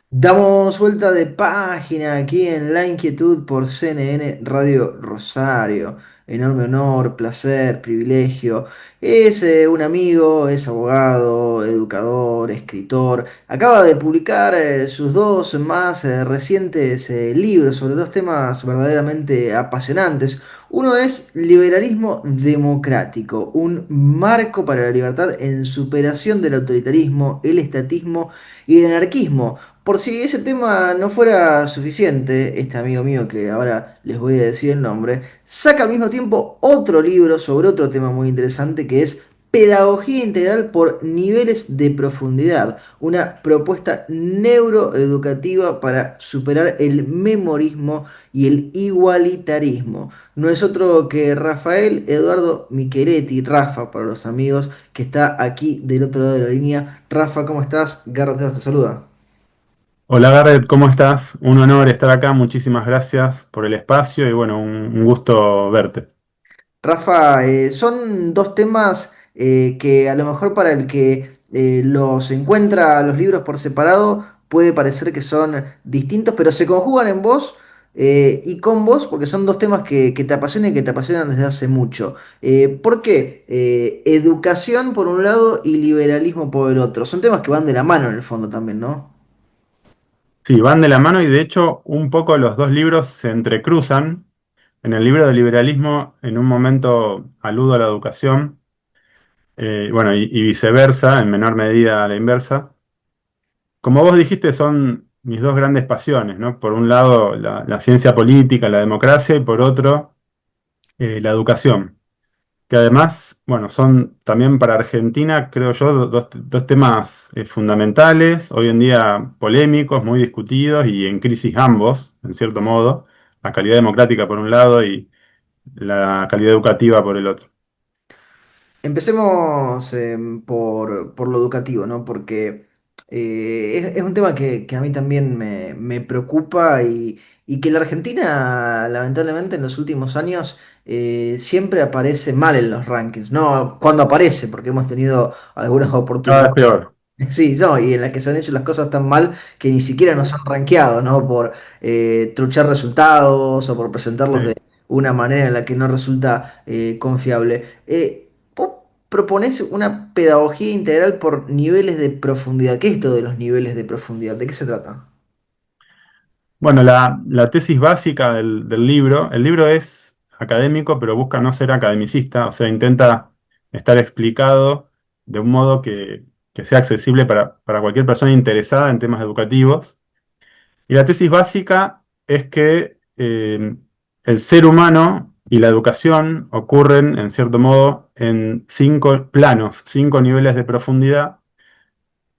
Damos vuelta de página aquí en La Inquietud por CNN Radio Rosario. Enorme honor, placer, privilegio. Es un amigo, es abogado, educador, escritor. Acaba de publicar sus dos más recientes libros sobre dos temas verdaderamente apasionantes. Uno es Liberalismo Democrático, un marco para la libertad en superación del autoritarismo, el estatismo y el anarquismo. Por si ese tema no fuera suficiente, este amigo mío que ahora les voy a decir el nombre, saca al mismo tiempo otro libro sobre otro tema muy interesante que es Pedagogía Integral por Niveles de Profundidad, una propuesta neuroeducativa para superar el memorismo y el igualitarismo. No es otro que Rafael Eduardo Micheletti, Rafa para los amigos, que está aquí del otro lado de la línea. Rafa, ¿cómo estás? Garrett te saluda. Hola Garrett, ¿cómo estás? Un honor estar acá, muchísimas gracias por el espacio y bueno, un gusto verte. Rafa, son dos temas que a lo mejor para el que los encuentra los libros por separado puede parecer que son distintos, pero se conjugan en vos y con vos porque son dos temas que te apasionan y que te apasionan desde hace mucho. ¿Por qué? Educación por un lado y liberalismo por el otro. Son temas que van de la mano en el fondo también, ¿no? Sí, van de la mano y de hecho un poco los dos libros se entrecruzan. En el libro de liberalismo en un momento aludo a la educación, bueno, y viceversa, en menor medida a la inversa. Como vos dijiste, son mis dos grandes pasiones, ¿no? Por un lado la ciencia política, la democracia y por otro la educación. Que además, bueno, son también para Argentina, creo yo, dos temas fundamentales, hoy en día polémicos, muy discutidos y en crisis ambos, en cierto modo, la calidad democrática por un lado y la calidad educativa por el otro. Empecemos por lo educativo, ¿no? Porque es un tema que a mí también me preocupa y que la Argentina, lamentablemente, en los últimos años siempre aparece mal en los rankings. No cuando aparece, porque hemos tenido algunas Cada vez oportunidades. peor. Sí, no, y en las que se han hecho las cosas tan mal que ni siquiera nos han rankeado, ¿no? Por truchar resultados o por presentarlos de Sí. una manera en la que no resulta confiable. ¿Vos proponés una pedagogía integral por niveles de profundidad? ¿Qué es esto de los niveles de profundidad? ¿De qué se trata? Bueno, la tesis básica del libro, el libro es académico, pero busca no ser academicista, o sea, intenta estar explicado de un modo que sea accesible para cualquier persona interesada en temas educativos. Y la tesis básica es que el ser humano y la educación ocurren, en cierto modo, en cinco planos, cinco niveles de profundidad,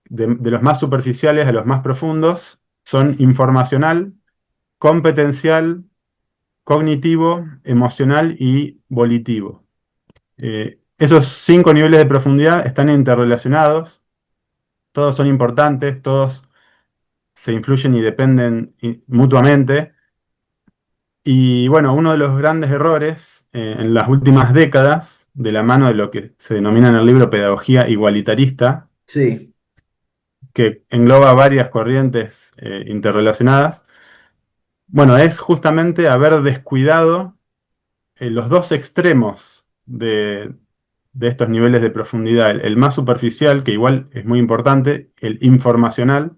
de los más superficiales a los más profundos, son informacional, competencial, cognitivo, emocional y volitivo. Esos cinco niveles de profundidad están interrelacionados, todos son importantes, todos se influyen y dependen mutuamente. Y bueno, uno de los grandes errores en las últimas décadas, de la mano de lo que se denomina en el libro pedagogía igualitarista, Sí. que engloba varias corrientes interrelacionadas, bueno, es justamente haber descuidado los dos extremos de estos niveles de profundidad. El más superficial, que igual es muy importante, el informacional,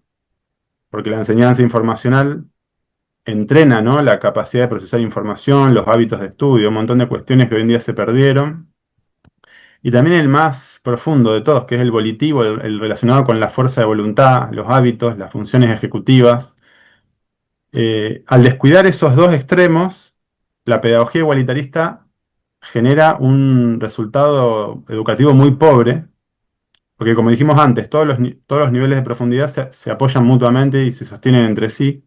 porque la enseñanza informacional entrena, ¿no?, la capacidad de procesar información, los hábitos de estudio, un montón de cuestiones que hoy en día se perdieron. Y también el más profundo de todos, que es el volitivo, el relacionado con la fuerza de voluntad, los hábitos, las funciones ejecutivas. Al descuidar esos dos extremos, la pedagogía igualitarista genera un resultado educativo muy pobre, porque como dijimos antes, todos los niveles de profundidad se apoyan mutuamente y se sostienen entre sí.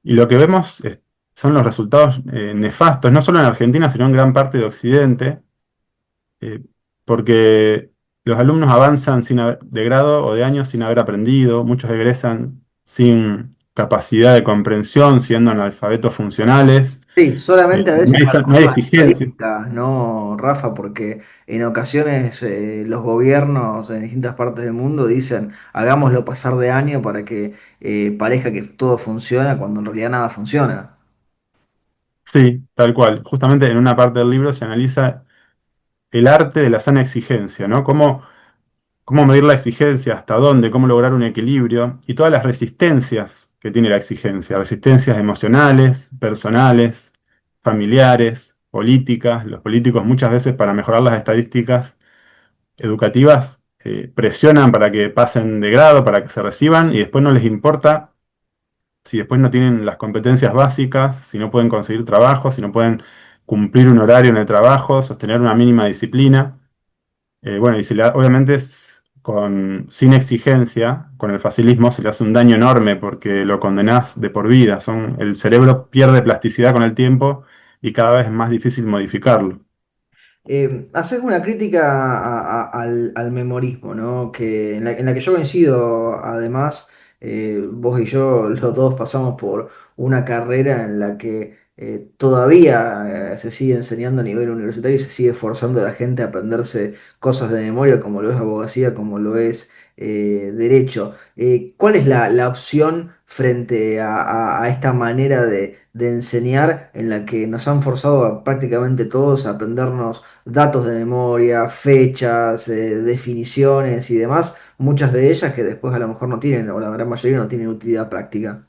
Y lo que vemos son los resultados nefastos, no solo en Argentina, sino en gran parte de Occidente, eh, porque los alumnos avanzan de grado o de años sin haber aprendido, muchos egresan sin capacidad de comprensión, siendo analfabetos funcionales, Sí, solamente a No veces hay, para no hay poner las exigencia. estadísticas, ¿no, Rafa? Porque en ocasiones los gobiernos en distintas partes del mundo dicen, hagámoslo pasar de año para que parezca que todo funciona cuando en realidad nada funciona. Sí, tal cual. Justamente en una parte del libro se analiza el arte de la sana exigencia, ¿no? Cómo medir la exigencia, hasta dónde, cómo lograr un equilibrio y todas las resistencias que tiene la exigencia, resistencias emocionales, personales, familiares, políticas. Los políticos muchas veces para mejorar las estadísticas educativas presionan para que pasen de grado, para que se reciban y después no les importa si después no tienen las competencias básicas, si no pueden conseguir trabajo, si no pueden cumplir un horario en el trabajo, sostener una mínima disciplina. Bueno, y obviamente sin exigencia, con el facilismo, se le hace un daño enorme porque lo condenás de por vida. El cerebro pierde plasticidad con el tiempo y cada vez es más difícil modificarlo. Haces una crítica al memorismo, ¿no? Que en la que yo coincido, además, vos y yo, los dos pasamos por una carrera en la que todavía se sigue enseñando a nivel universitario y se sigue forzando a la gente a aprenderse cosas de memoria, como lo es abogacía, como lo es derecho. ¿Cuál es la opción frente a esta manera de enseñar en la que nos han forzado a prácticamente todos a aprendernos datos de memoria, fechas, definiciones y demás, muchas de ellas que después a lo mejor no tienen, o la gran mayoría no tienen utilidad práctica?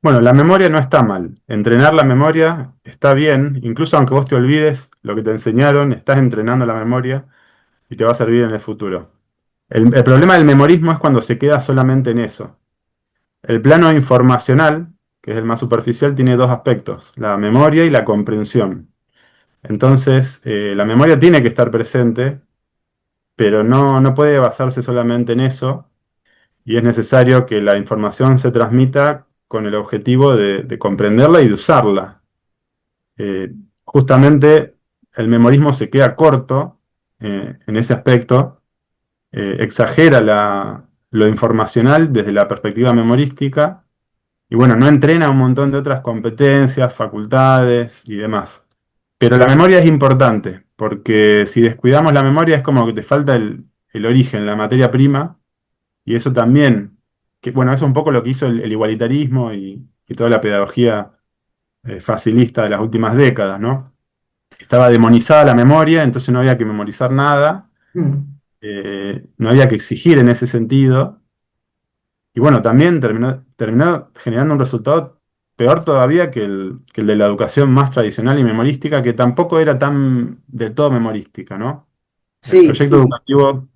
Bueno, la memoria no está mal. Entrenar la memoria está bien. Incluso aunque vos te olvides lo que te enseñaron, estás entrenando la memoria y te va a servir en el futuro. El problema del memorismo es cuando se queda solamente en eso. El plano informacional, que es el más superficial, tiene dos aspectos, la memoria y la comprensión. Entonces, la memoria tiene que estar presente, pero no puede basarse solamente en eso, y es necesario que la información se transmita con el objetivo de comprenderla y de usarla. Eh, Justamente el memorismo se queda corto en ese aspecto, exagera lo informacional desde la perspectiva memorística. Y bueno, no entrena un montón de otras competencias, facultades y demás. Pero la memoria es importante, porque si descuidamos la memoria es como que te falta el origen, la materia prima, y eso también, que bueno, eso es un poco lo que hizo el igualitarismo y toda la pedagogía facilista de las últimas décadas, ¿no? Estaba demonizada la memoria, entonces no había que memorizar nada, Mm. no había que exigir en ese sentido. Y bueno, también terminó generando un resultado peor todavía que el de la educación más tradicional y memorística, que tampoco era tan del todo memorística, ¿no? El Sí, proyecto sí. educativo,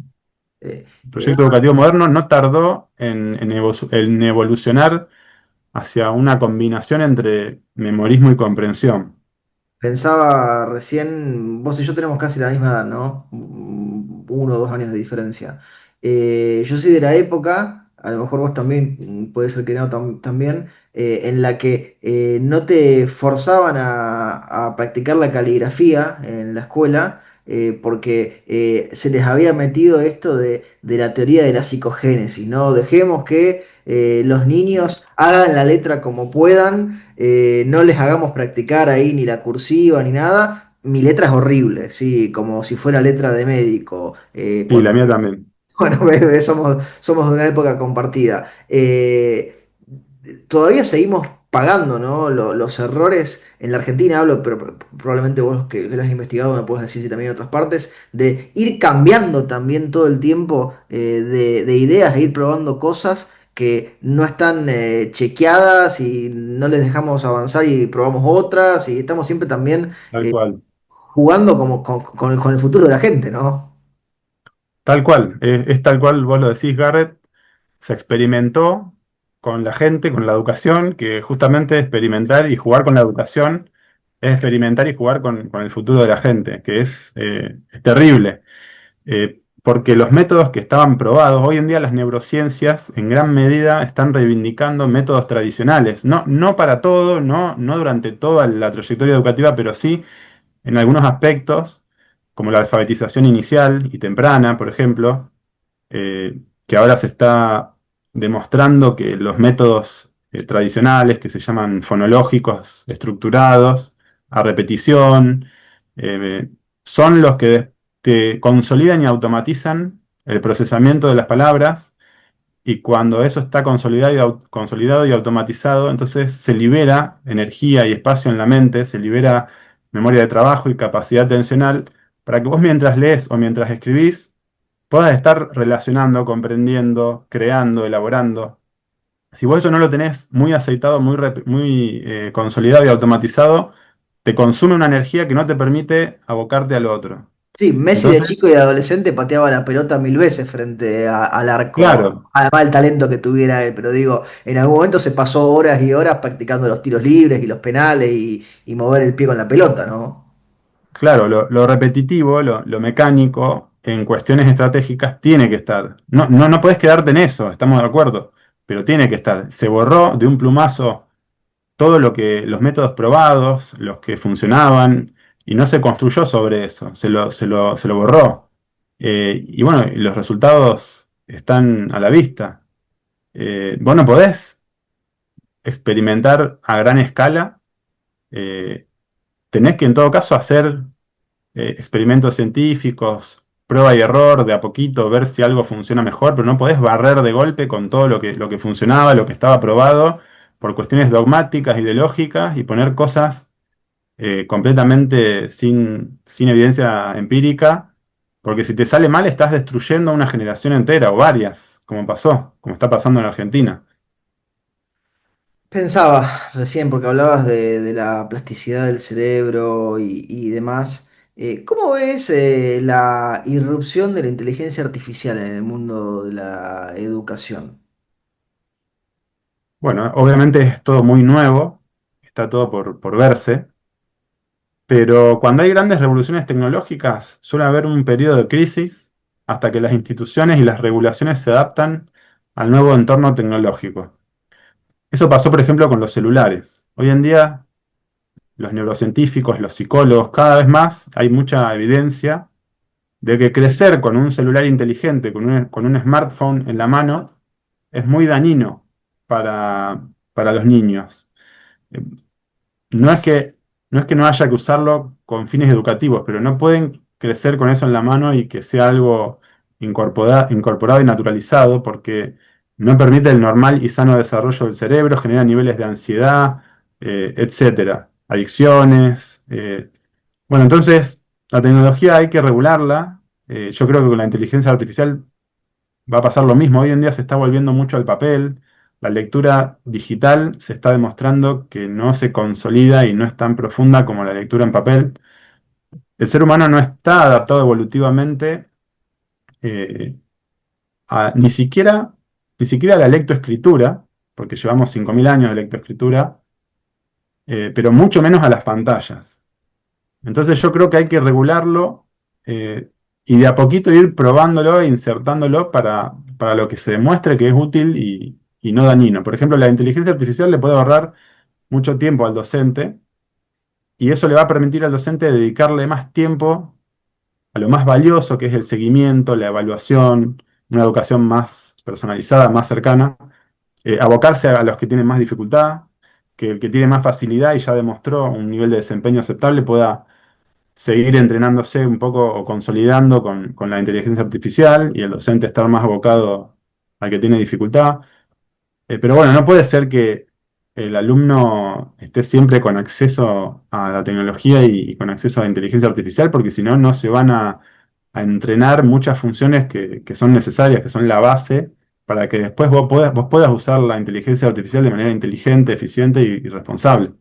Eh, el eh, proyecto educativo moderno no tardó en evolucionar hacia una combinación entre memorismo y comprensión. Pensaba recién, vos y yo tenemos casi la misma edad, ¿no? 1 o 2 años de diferencia. Yo soy de la época, a lo mejor vos también, puede ser que no también, en la que no te forzaban a practicar la caligrafía en la escuela, porque se les había metido esto de la teoría de la psicogénesis, ¿no? Dejemos que los niños hagan la letra como puedan, no les hagamos practicar ahí ni la cursiva ni nada. Mi letra es horrible, sí, como si fuera letra de médico. Sí, la mía también, Bueno, somos de una época compartida. Todavía seguimos pagando, ¿no? Los errores en la Argentina, hablo, pero probablemente vos que lo has investigado me puedes decir si también en otras partes, de ir cambiando también todo el tiempo de ideas, e ir probando cosas que no están chequeadas y no les dejamos avanzar y probamos otras y estamos siempre también tal cual. jugando como con el futuro de la gente, ¿no? Tal cual, es tal cual vos lo decís, Garrett. Se experimentó con la gente, con la educación, que justamente experimentar y jugar con la educación es experimentar y jugar con el futuro de la gente, que es terrible. Porque los métodos que estaban probados, hoy en día las neurociencias en gran medida están reivindicando métodos tradicionales, no para todo, no durante toda la trayectoria educativa, pero sí en algunos aspectos, como la alfabetización inicial y temprana, por ejemplo, que ahora se está demostrando que los métodos tradicionales que se llaman fonológicos estructurados, a repetición, eh, son los que te consolidan y automatizan el procesamiento de las palabras y cuando eso está consolidado y automatizado, entonces se libera energía y espacio en la mente, se libera memoria de trabajo y capacidad atencional para que vos mientras lees o mientras escribís puedas estar relacionando, comprendiendo, creando, elaborando. Si vos eso no lo tenés muy aceitado, muy consolidado y automatizado, te consume una energía que no te permite abocarte al otro. Sí, Messi de Entonces, chico y de adolescente pateaba la pelota 1000 veces frente al arco, claro, además del talento que tuviera él, pero digo, en algún momento se pasó horas y horas practicando los tiros libres y los penales y mover el pie con la pelota, ¿no? claro, lo repetitivo, lo mecánico, en cuestiones estratégicas, tiene que estar. No puedes quedarte en eso, estamos de acuerdo, pero tiene que estar. Se borró de un plumazo todo los métodos probados, los que funcionaban, y no se construyó sobre eso, se lo borró. Y bueno, y los resultados están a la vista. Vos no podés experimentar a gran escala, eh, tenés que en todo caso hacer experimentos científicos, prueba y error, de a poquito, ver si algo funciona mejor, pero no podés barrer de golpe con todo lo que funcionaba, lo que estaba probado, por cuestiones dogmáticas, ideológicas, y poner cosas completamente sin evidencia empírica, porque si te sale mal estás destruyendo una generación entera o varias, como pasó, como está pasando en Argentina. Pensaba recién, porque hablabas de la plasticidad del cerebro y demás, ¿cómo ves la irrupción de la inteligencia artificial en el mundo de la educación? Bueno, obviamente es todo muy nuevo, está todo por verse, pero cuando hay grandes revoluciones tecnológicas suele haber un periodo de crisis hasta que las instituciones y las regulaciones se adaptan al nuevo entorno tecnológico. Eso pasó, por ejemplo, con los celulares. Hoy en día, los neurocientíficos, los psicólogos, cada vez más hay mucha evidencia de que crecer con un celular inteligente, con un smartphone en la mano, es muy dañino para los niños. Eh, No es que, no es que no haya que usarlo con fines educativos, pero no pueden crecer con eso en la mano y que sea algo incorporado y naturalizado, porque no permite el normal y sano desarrollo del cerebro, genera niveles de ansiedad, etcétera, adicciones. Bueno, entonces la tecnología hay que regularla. Yo creo que con la inteligencia artificial va a pasar lo mismo. Hoy en día se está volviendo mucho al papel. La lectura digital se está demostrando que no se consolida y no es tan profunda como la lectura en papel. El ser humano no está adaptado evolutivamente eh, ni siquiera a la lectoescritura, porque llevamos 5.000 años de lectoescritura, pero mucho menos a las pantallas. Entonces yo creo que hay que regularlo eh, y de a poquito ir probándolo e insertándolo para lo que se demuestre que es útil y no dañino. Por ejemplo, la inteligencia artificial le puede ahorrar mucho tiempo al docente y eso le va a permitir al docente dedicarle más tiempo a lo más valioso, que es el seguimiento, la evaluación, una educación más personalizada, más cercana, abocarse a los que tienen más dificultad, que el que tiene más facilidad y ya demostró un nivel de desempeño aceptable pueda seguir entrenándose un poco o consolidando con la inteligencia artificial y el docente estar más abocado al que tiene dificultad. Pero bueno, no puede ser que el alumno esté siempre con acceso a la tecnología y con acceso a la inteligencia artificial, porque si no, no se van a entrenar muchas funciones que son necesarias, que son la base, para que después vos puedas usar la inteligencia artificial de manera inteligente, eficiente y responsable.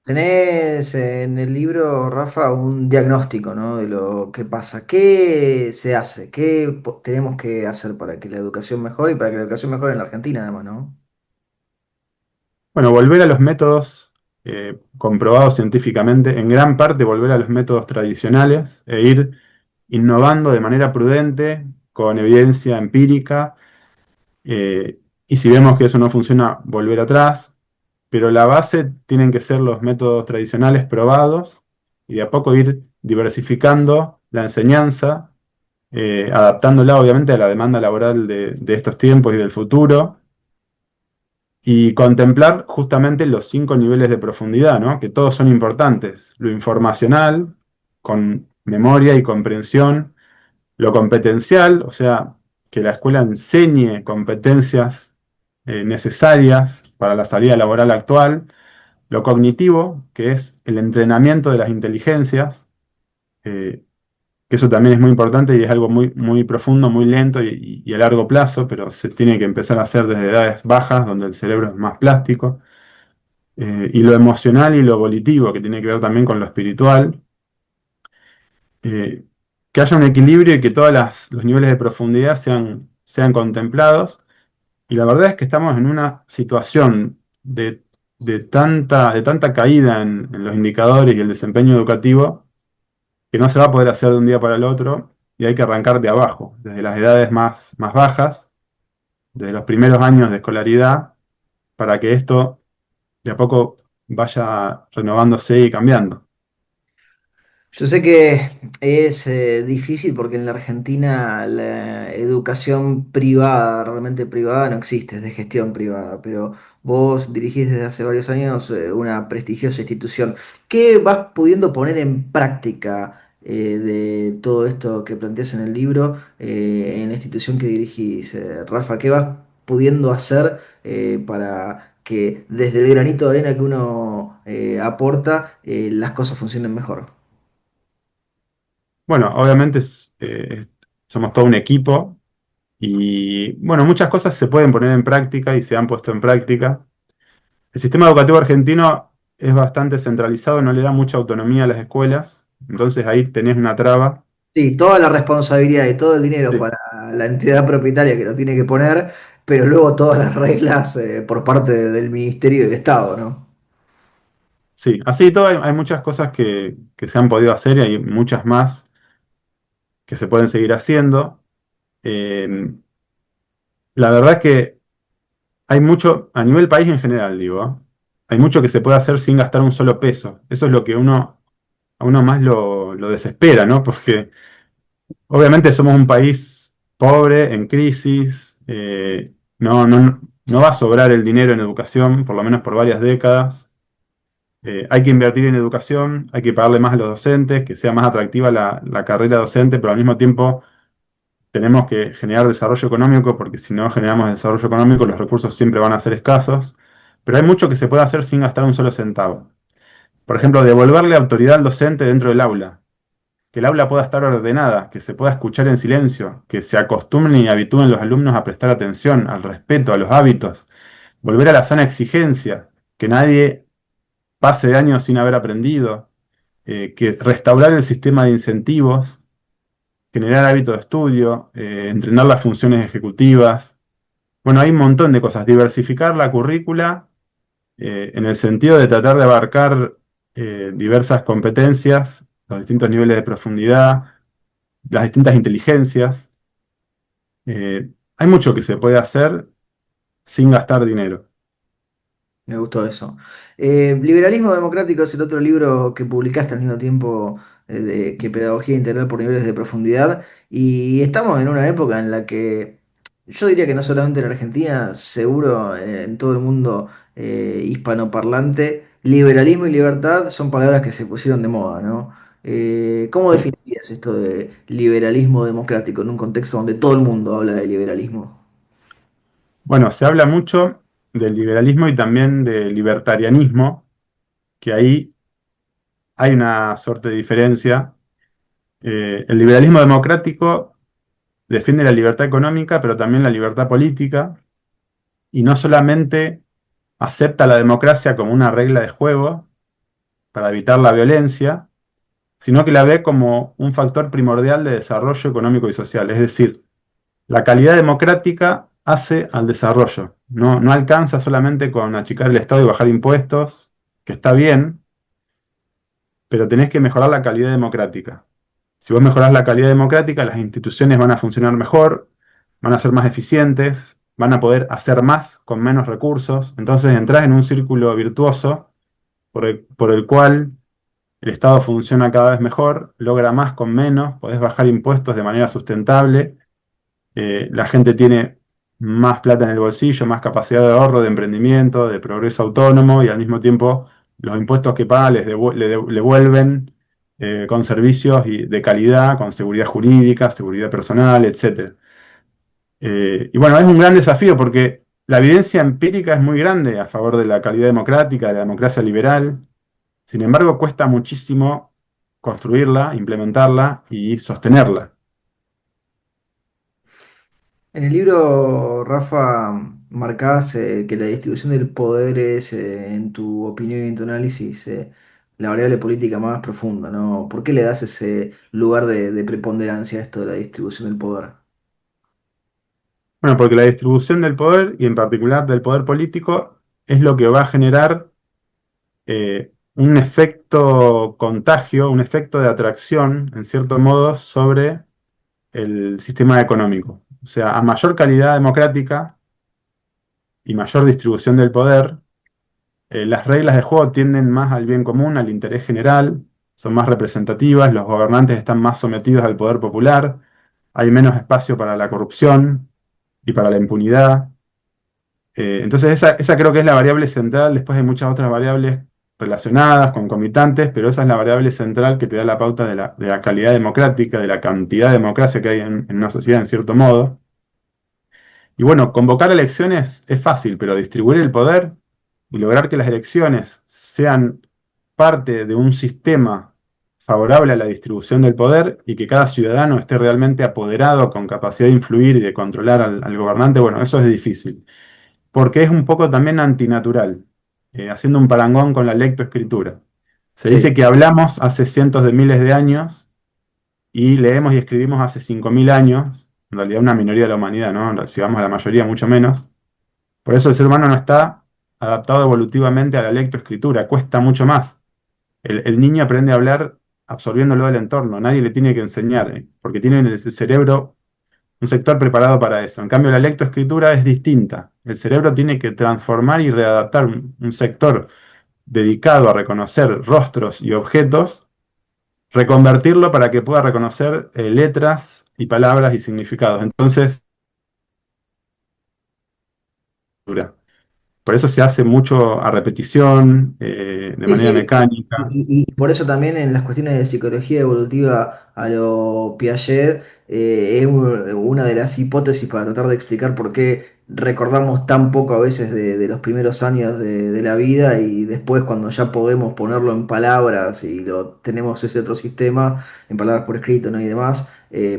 Tenés en el libro, Rafa, un diagnóstico, ¿no? De lo que pasa. ¿Qué se hace? ¿Qué tenemos que hacer para que la educación mejore y para que la educación mejore en la Argentina, además, ¿no? Bueno, volver a los métodos comprobados científicamente, en gran parte volver a los métodos tradicionales e ir innovando de manera prudente, con evidencia empírica, y si vemos que eso no funciona, volver atrás, pero la base tienen que ser los métodos tradicionales probados y de a poco ir diversificando la enseñanza, adaptándola obviamente a la demanda laboral de estos tiempos y del futuro y contemplar justamente los 5 niveles de profundidad, ¿no? Que todos son importantes. Lo informacional, con memoria y comprensión, lo competencial, o sea, que la escuela enseñe competencias necesarias para la salida laboral actual, lo cognitivo, que es el entrenamiento de las inteligencias, eh, que eso también es muy importante y es algo muy, muy profundo, muy lento y a largo plazo, pero se tiene que empezar a hacer desde edades bajas, donde el cerebro es más plástico. Y lo emocional y lo volitivo, que tiene que ver también con lo espiritual. eh, que haya un equilibrio y que todos los niveles de profundidad sean contemplados. Y la verdad es que estamos en una situación de tanta caída en los indicadores y el desempeño educativo que no se va a poder hacer de un día para el otro y hay que arrancar de abajo, desde las edades más bajas, desde los primeros años de escolaridad, para que esto de a poco vaya renovándose y cambiando. Yo sé que es difícil porque en la Argentina la educación privada, realmente privada, no existe, es de gestión privada, pero vos dirigís desde hace varios años una prestigiosa institución. ¿Qué vas pudiendo poner en práctica de todo esto que planteas en el libro en la institución que dirigís, Rafa? ¿Qué vas pudiendo hacer para que desde el granito de arena que uno aporta las cosas funcionen mejor? Bueno, obviamente somos todo un equipo y bueno, muchas cosas se pueden poner en práctica y se han puesto en práctica. El sistema educativo argentino es bastante centralizado, no le da mucha autonomía a las escuelas, entonces ahí tenés una traba. Sí, toda la responsabilidad y todo el dinero Sí, para la entidad propietaria que lo tiene que poner, pero luego todas las reglas por parte del Ministerio y del Estado, ¿no? sí, así todo hay muchas cosas que se han podido hacer y hay muchas más que se pueden seguir haciendo. Eh, la verdad es que hay mucho, a nivel país en general, digo, ¿eh? Hay mucho que se puede hacer sin gastar un solo peso. Eso es lo que a uno más lo desespera, ¿no? Porque obviamente somos un país pobre, en crisis, no va a sobrar el dinero en educación, por lo menos por varias décadas. Hay que invertir en educación, hay que pagarle más a los docentes, que sea más atractiva la carrera docente, pero al mismo tiempo tenemos que generar desarrollo económico, porque si no generamos desarrollo económico, los recursos siempre van a ser escasos. Pero hay mucho que se puede hacer sin gastar un solo centavo. Por ejemplo, devolverle autoridad al docente dentro del aula, que el aula pueda estar ordenada, que se pueda escuchar en silencio, que se acostumbren y habitúen los alumnos a prestar atención, al respeto, a los hábitos, volver a la sana exigencia, que nadie pase de años sin haber aprendido, que restaurar el sistema de incentivos, generar hábitos de estudio, entrenar las funciones ejecutivas. Bueno, hay un montón de cosas. Diversificar la currícula en el sentido de tratar de abarcar diversas competencias, los distintos niveles de profundidad, las distintas inteligencias. Hay mucho que se puede hacer sin gastar dinero. Me gustó eso. Liberalismo Democrático es el otro libro que publicaste al mismo tiempo que Pedagogía Integral por Niveles de Profundidad. Y estamos en una época en la que yo diría que no solamente en Argentina, seguro en todo el mundo hispanoparlante, liberalismo y libertad son palabras que se pusieron de moda, ¿no? ¿Cómo Sí. definirías esto de liberalismo democrático en un contexto donde todo el mundo habla de liberalismo? Bueno, se habla mucho del liberalismo y también del libertarianismo, que ahí hay una suerte de diferencia. El liberalismo democrático defiende la libertad económica, pero también la libertad política, y no solamente acepta la democracia como una regla de juego para evitar la violencia, sino que la ve como un factor primordial de desarrollo económico y social. Es decir, la calidad democrática hace al desarrollo. No alcanza solamente con achicar el Estado y bajar impuestos, que está bien, pero tenés que mejorar la calidad democrática. Si vos mejorás la calidad democrática, las instituciones van a funcionar mejor, van a ser más eficientes, van a poder hacer más con menos recursos. Entonces entrás en un círculo virtuoso por el cual el Estado funciona cada vez mejor, logra más con menos, podés bajar impuestos de manera sustentable, la gente tiene más plata en el bolsillo, más capacidad de ahorro, de emprendimiento, de progreso autónomo y al mismo tiempo los impuestos que paga le vuelven con servicios de calidad, con seguridad jurídica, seguridad personal, etcétera. Y bueno, es un gran desafío porque la evidencia empírica es muy grande a favor de la calidad democrática, de la democracia liberal. Sin embargo, cuesta muchísimo construirla, implementarla y sostenerla. En el libro, Rafa, marcás que la distribución del poder es, en tu opinión y en tu análisis, la variable política más profunda, ¿no? ¿Por qué le das ese lugar de preponderancia a esto de la distribución del poder? Bueno, porque la distribución del poder, y en particular del poder político, es lo que va a generar un efecto contagio, un efecto de atracción, en cierto modo, sobre el sistema económico. O sea, a mayor calidad democrática y mayor distribución del poder, las reglas de juego tienden más al bien común, al interés general, son más representativas, los gobernantes están más sometidos al poder popular, hay menos espacio para la corrupción y para la impunidad. Entonces esa creo que es la variable central, después hay muchas otras variables relacionadas, concomitantes, pero esa es la variable central que te da la pauta de la calidad democrática, de la cantidad de democracia que hay en una sociedad en cierto modo. Y bueno, convocar elecciones es fácil, pero distribuir el poder y lograr que las elecciones sean parte de un sistema favorable a la distribución del poder y que cada ciudadano esté realmente apoderado con capacidad de influir y de controlar al gobernante, bueno, eso es difícil, porque es un poco también antinatural, haciendo un parangón con la lectoescritura. Se dice Sí. que hablamos hace cientos de miles de años y leemos y escribimos hace 5.000 años, en realidad una minoría de la humanidad, ¿no? Si vamos a la mayoría, mucho menos. Por eso el ser humano no está adaptado evolutivamente a la lectoescritura, cuesta mucho más. El niño aprende a hablar absorbiéndolo del entorno, nadie le tiene que enseñar, porque tiene en el cerebro un sector preparado para eso. En cambio, la lectoescritura es distinta. El cerebro tiene que transformar y readaptar un sector dedicado a reconocer rostros y objetos, reconvertirlo para que pueda reconocer letras y palabras y significados. Entonces, por eso se hace mucho a repetición, de Sí, manera sí, mecánica. y por eso también en las cuestiones de psicología evolutiva a lo Piaget, es una de las hipótesis para tratar de explicar por qué recordamos tan poco a veces de los primeros años de la vida y después cuando ya podemos ponerlo en palabras y lo tenemos ese otro sistema, en palabras por escrito, ¿no? Y demás,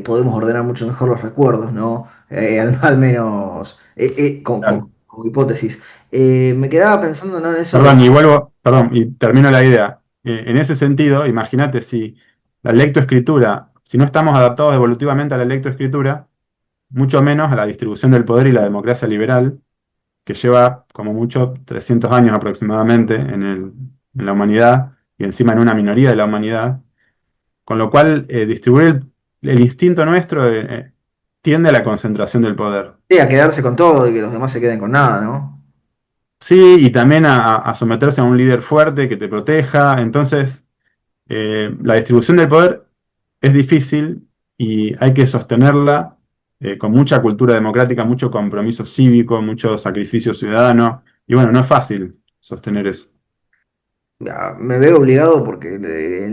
podemos ordenar mucho mejor los recuerdos, ¿no? Al menos Claro. como hipótesis. Me quedaba pensando, ¿no? En eso de... Perdón, y vuelvo, perdón, y termino la idea. En ese sentido, imagínate si la lectoescritura, si no estamos adaptados evolutivamente a la lectoescritura, mucho menos a la distribución del poder y la democracia liberal, que lleva como mucho 300 años aproximadamente en la humanidad y encima en una minoría de la humanidad, con lo cual distribuir el instinto nuestro tiende a la concentración del poder. Sí, a quedarse con todo y que los demás se queden con nada, ¿no? Sí, y también a someterse a un líder fuerte que te proteja. Entonces, la distribución del poder es difícil y hay que sostenerla con mucha cultura democrática, mucho compromiso cívico, mucho sacrificio ciudadano. Y bueno, no es fácil sostener eso. Me veo obligado porque en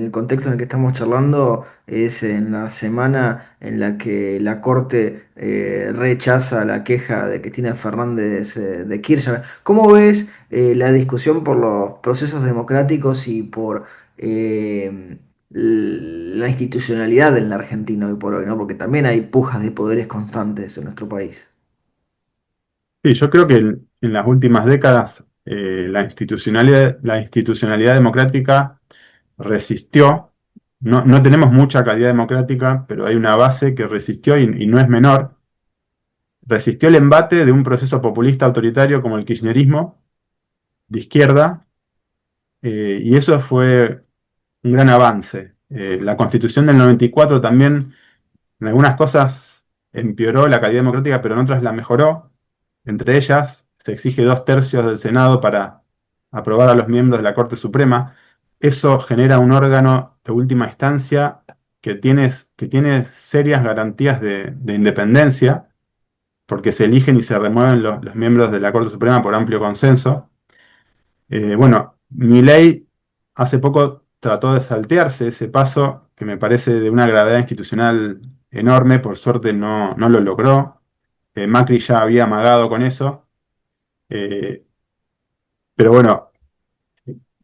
el contexto en el que estamos charlando es en la semana en la que la Corte rechaza la queja de Cristina Fernández de Kirchner. ¿Cómo ves la discusión por los procesos democráticos y por la institucionalidad en la Argentina hoy por hoy, ¿no? Porque también hay pujas de poderes constantes en nuestro país. Sí, yo creo que en las últimas décadas la institucionalidad democrática resistió. No, no tenemos mucha calidad democrática, pero hay una base que resistió y no es menor. Resistió el embate de un proceso populista autoritario como el kirchnerismo de izquierda, y eso fue un gran avance. La Constitución del 94 también en algunas cosas empeoró la calidad democrática, pero en otras la mejoró. Entre ellas, se exige 2/3 del Senado para aprobar a los miembros de la Corte Suprema. Eso genera un órgano de última instancia que tiene serias garantías de independencia porque se eligen y se remueven los miembros de la Corte Suprema por amplio consenso. Bueno, Milei hace poco trató de saltearse ese paso que me parece de una gravedad institucional enorme, por suerte no lo logró. Macri ya había amagado con eso, eh, pero bueno,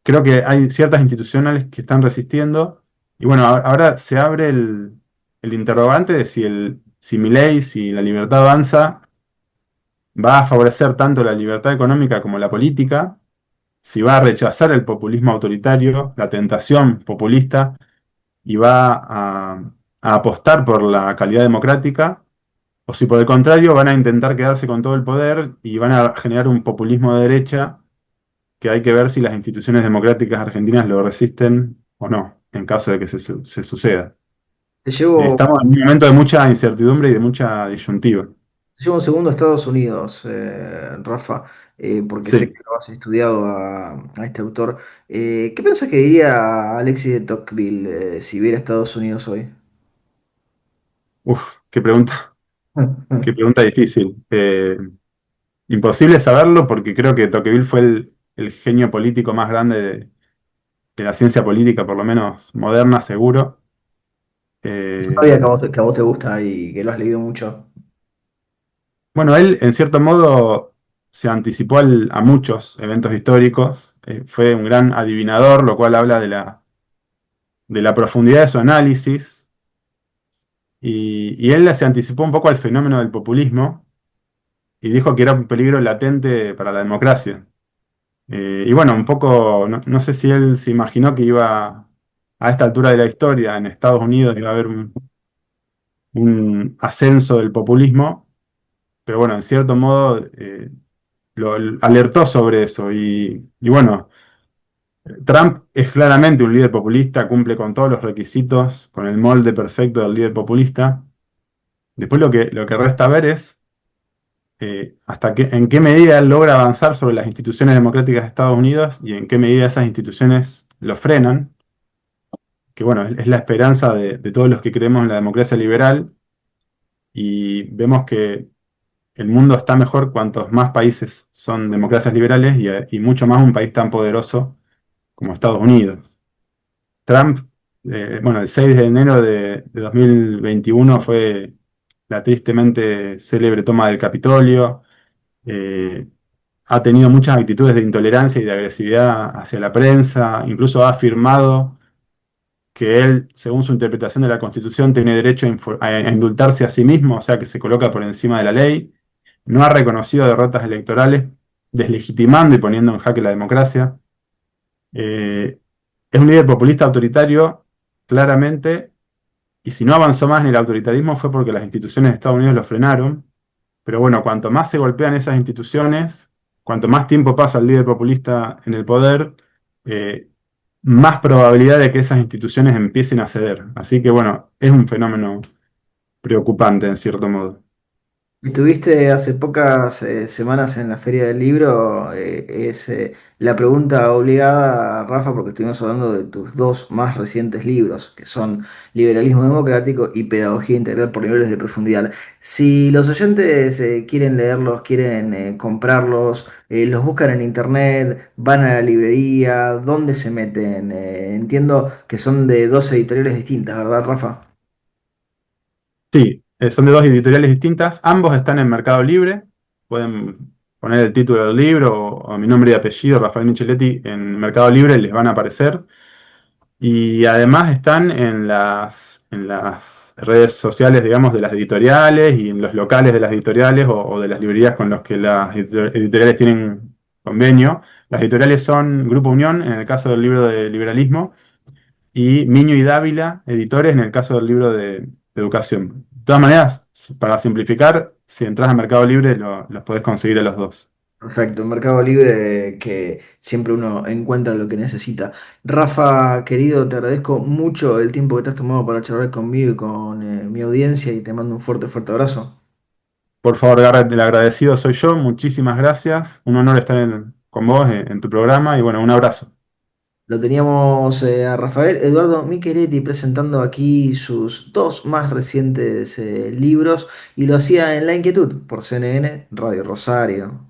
creo que hay ciertas institucionales que están resistiendo y bueno, ahora se abre el interrogante de si Milei, si la libertad avanza, va a favorecer tanto la libertad económica como la política, si va a rechazar el populismo autoritario, la tentación populista, y va a apostar por la calidad democrática, o si por el contrario van a intentar quedarse con todo el poder y van a generar un populismo de derecha que hay que ver si las instituciones democráticas argentinas lo resisten o no, en caso de que se suceda. Te llevo, Estamos en un momento de mucha incertidumbre y de mucha disyuntiva. te llevo un segundo a Estados Unidos, Rafa, porque sé Sí, que lo has estudiado a este autor. ¿Qué pensás que diría Alexis de Tocqueville si viera Estados Unidos hoy? uf, qué pregunta difícil. Imposible saberlo porque creo que Tocqueville fue el genio político más grande de la ciencia política, por lo menos moderna, seguro. Yo Eh, sabía que a vos te gusta y que lo has leído mucho. bueno, él en cierto modo se anticipó a muchos eventos históricos, fue un gran adivinador, lo cual habla de la profundidad de su análisis, y él se anticipó un poco al fenómeno del populismo y dijo que era un peligro latente para la democracia. Y bueno, un poco, no sé si él se imaginó que iba a esta altura de la historia en Estados Unidos iba a haber un ascenso del populismo, pero bueno, en cierto modo alertó sobre eso. Y bueno, Trump es claramente un líder populista, cumple con todos los requisitos, con el molde perfecto del líder populista. Después lo que resta ver es en qué medida él logra avanzar sobre las instituciones democráticas de Estados Unidos y en qué medida esas instituciones lo frenan, que bueno, es la esperanza de todos los que creemos en la democracia liberal y vemos que el mundo está mejor cuantos más países son democracias liberales y mucho más un país tan poderoso como Estados Unidos. Trump, bueno, el 6 de enero de 2021 fue la tristemente célebre toma del Capitolio. eh, ha tenido muchas actitudes de intolerancia y de agresividad hacia la prensa, incluso ha afirmado que él, según su interpretación de la Constitución, tiene derecho a indultarse a sí mismo, o sea que se coloca por encima de la ley, no ha reconocido derrotas electorales, deslegitimando y poniendo en jaque la democracia. Eh, es un líder populista autoritario, claramente, y si no avanzó más en el autoritarismo fue porque las instituciones de Estados Unidos lo frenaron. Pero bueno, cuanto más se golpean esas instituciones, cuanto más tiempo pasa el líder populista en el poder, eh, más probabilidad de que esas instituciones empiecen a ceder. Así que bueno, es un fenómeno preocupante en cierto modo. Estuviste hace pocas semanas en la Feria del Libro. Es la pregunta obligada, Rafa, porque estuvimos hablando de tus dos más recientes libros, que son Liberalismo Democrático y Pedagogía Integral por Niveles de Profundidad. Si los oyentes quieren leerlos, quieren comprarlos, los buscan en internet, van a la librería, ¿dónde se meten? Entiendo que son de dos editoriales distintas, ¿verdad, Rafa? Sí, son de dos editoriales distintas, ambos están en Mercado Libre, pueden poner el título del libro o mi nombre y apellido, Rafael Micheletti, en Mercado Libre, les van a aparecer. Y además están en las redes sociales, digamos, de las editoriales y en los locales de las editoriales o de las librerías con los que las editoriales tienen convenio. Las editoriales son Grupo Unión, en el caso del libro de liberalismo, y Miño y Dávila, editores, en el caso del libro de educación. De todas maneras, para simplificar, si entras a Mercado Libre, los podés conseguir a los dos. Perfecto, en Mercado Libre que siempre uno encuentra lo que necesita. Rafa, querido, te agradezco mucho el tiempo que te has tomado para charlar conmigo y con mi audiencia y te mando un fuerte, fuerte abrazo. Por favor, Garrett, el agradecido soy yo. Muchísimas gracias. Un honor estar con vos en tu programa y bueno, un abrazo. Lo teníamos a Rafael Eduardo Micheretti presentando aquí sus dos más recientes libros y lo hacía en La Inquietud por CNN Radio Rosario.